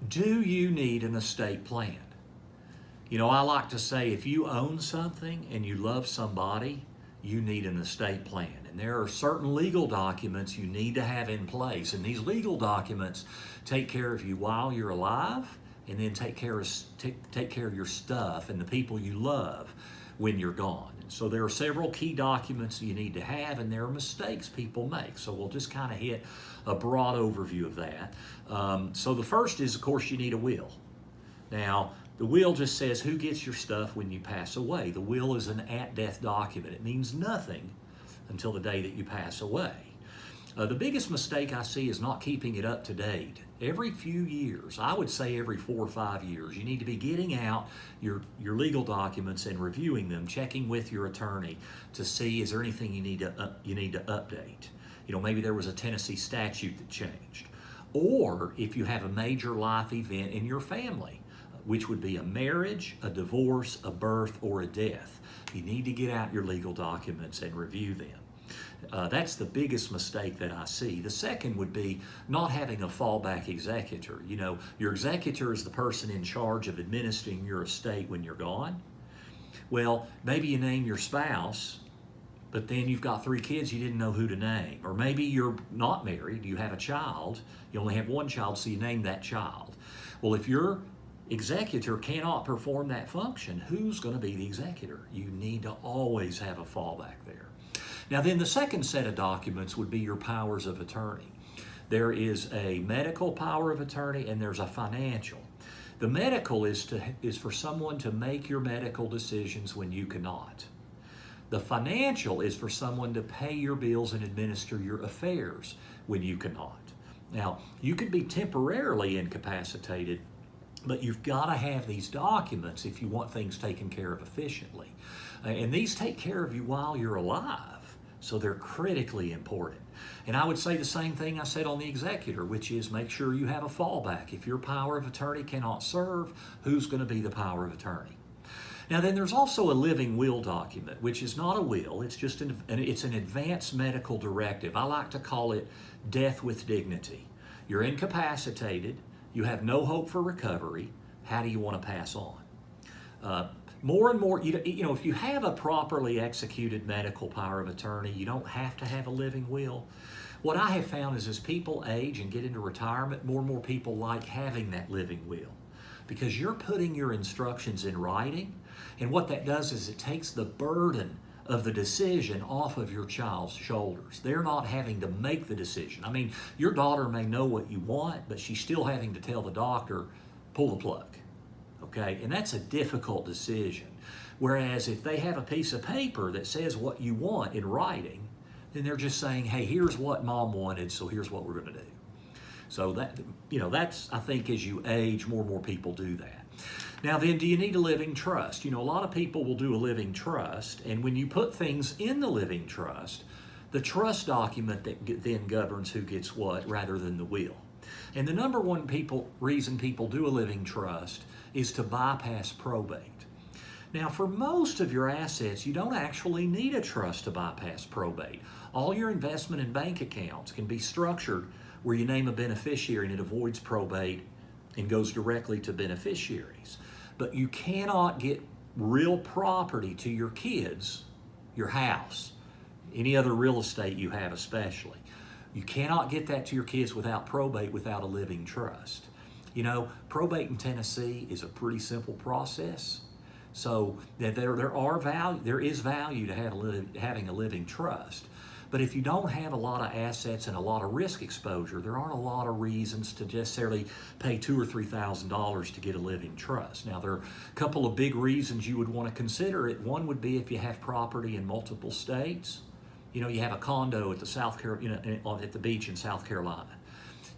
Do you need an estate plan? You know, I like to say if you own something and you love somebody, you need an estate plan. And there are certain legal documents you need to have in place. And these legal documents take care of you while you're alive and then take care of your stuff and the people you love when you're gone. And so there are several key documents you need to have, and there are mistakes people make. So we'll just kind of hit a broad overview of that. So the first is, of course, you need a will. Now, the will just says who gets your stuff when you pass away. The will is an at-death document. It means nothing until the day that you pass away. The biggest mistake I see is not keeping it up to date. Every few years, I would say every 4 or 5 years, you need to be getting out your legal documents and reviewing them, checking with your attorney to see is there anything you need to update. You know, maybe there was a Tennessee statute that changed. Or if you have a major life event in your family, which would be a marriage, a divorce, a birth, or a death. You need to get out your legal documents and review them. That's the biggest mistake that I see. The second would be not having a fallback executor. You know, your executor is the person in charge of administering your estate when you're gone. Well, maybe you name your spouse, but then you've got 3 kids you didn't know who to name. Or maybe you're not married, you have a child, you only have 1 child, so you name that child. Well, if your executor cannot perform that function, who's going to be the executor? You need to always have a fallback there. Now then, the second set of documents would be your powers of attorney. There is a medical power of attorney and there's a financial. The medical is for someone to make your medical decisions when you cannot. The financial is for someone to pay your bills and administer your affairs when you cannot. Now, you could be temporarily incapacitated, but you've got to have these documents if you want things taken care of efficiently. And these take care of you while you're alive, so they're critically important. And I would say the same thing I said on the executor, which is make sure you have a fallback. If your power of attorney cannot serve, who's going to be the power of attorney? Now then, there's also a living will document, which is not a will, it's just it's an advanced medical directive. I like to call it death with dignity. You're incapacitated, you have no hope for recovery. How do you want to pass on? More and more, you know, if you have a properly executed medical power of attorney, you don't have to have a living will. What I have found is as people age and get into retirement, more and more people like having that living will because you're putting your instructions in writing, and what that does is it takes the burden of the decision off of your child's shoulders. They're not having to make the decision. I mean, your daughter may know what you want, but she's still having to tell the doctor, pull the plug, okay? And that's a difficult decision. Whereas if they have a piece of paper that says what you want in writing, then they're just saying, hey, here's what mom wanted, so here's what we're gonna do. So that, you know, that's, I think as you age, more and more people do that. Now then, do you need a living trust? You know, a lot of people will do a living trust, and when you put things in the living trust, the trust document that then governs who gets what rather than the will. And the number one reason people do a living trust is to bypass probate. Now, for most of your assets, you don't actually need a trust to bypass probate. All your investment and bank accounts can be structured where you name a beneficiary and it avoids probate and goes directly to beneficiaries. But you cannot get real property to your kids, your house, any other real estate you have especially. You cannot get that to your kids without probate, without a living trust. You know, probate in Tennessee is a pretty simple process. So there is value to having a living trust. But if you don't have a lot of assets and a lot of risk exposure, there aren't a lot of reasons to necessarily pay $2,000 or $3,000 to get a living trust. Now, there are a couple of big reasons you would want to consider it. One would be if you have property in multiple states. You know, you have a condo at at the beach in South Carolina.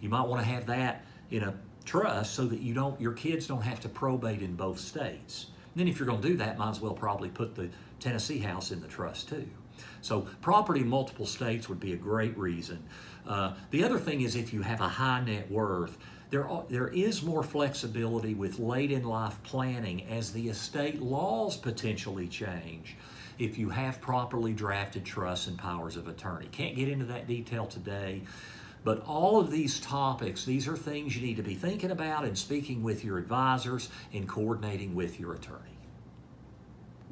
You might want to have that in a trust so that your kids don't have to probate in both states. And then if you're going to do that, might as well probably put the Tennessee house in the trust too. So property in multiple states would be a great reason. The other thing is if you have a high net worth, there is more flexibility with late in life planning as the estate laws potentially change if you have properly drafted trusts and powers of attorney. Can't get into that detail today, But all of these topics, these are things you need to be thinking about and speaking with your advisors and coordinating with your attorney.